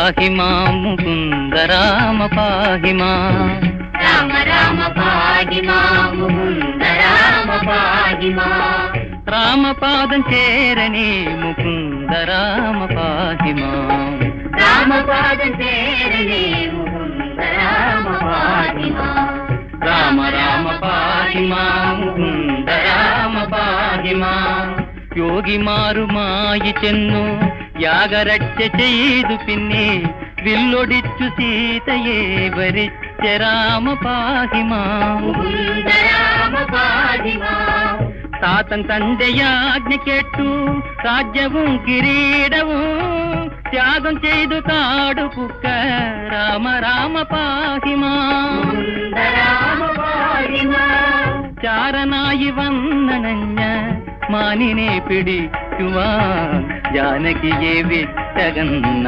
పాహి మాం ముకుంద రామ పాహి మాం. రామ రామ పాహి మాం ముకుంద రామ పాహి మాం. రామపాదం చేరని ముకుంద రామ పాహి మాం. రామపాదం చేరని ముకుంద రామ పాహి మాం. రామ రామ పాహి మాం ముకుంద రామ పాహి మాం. యోగి మారు మాయి చెన్ను యాగరక్ష ചെയ്തു പിന്നെ വില്ലൊടിച്ചു സീതയെ വരിച്ച രാമ പാഹി മാം. മുകുന്ദ രാമ പാഹി മാം. താതൻ തന്റെയാജ്ഞ കേട്ടു രാജ്യവും കിരീടവും ത്യാഗം ചെയ്തു കാടുപുക്ക രാമ രാമ പാഹി മാം. മുകുന്ദ രാമ പാഹി മാം. ചാരനായി വന്നണഞ്ഞ മാനിനെ പിടിക്കുവാൻ ജാനകിയെ വിട്ടകന്ന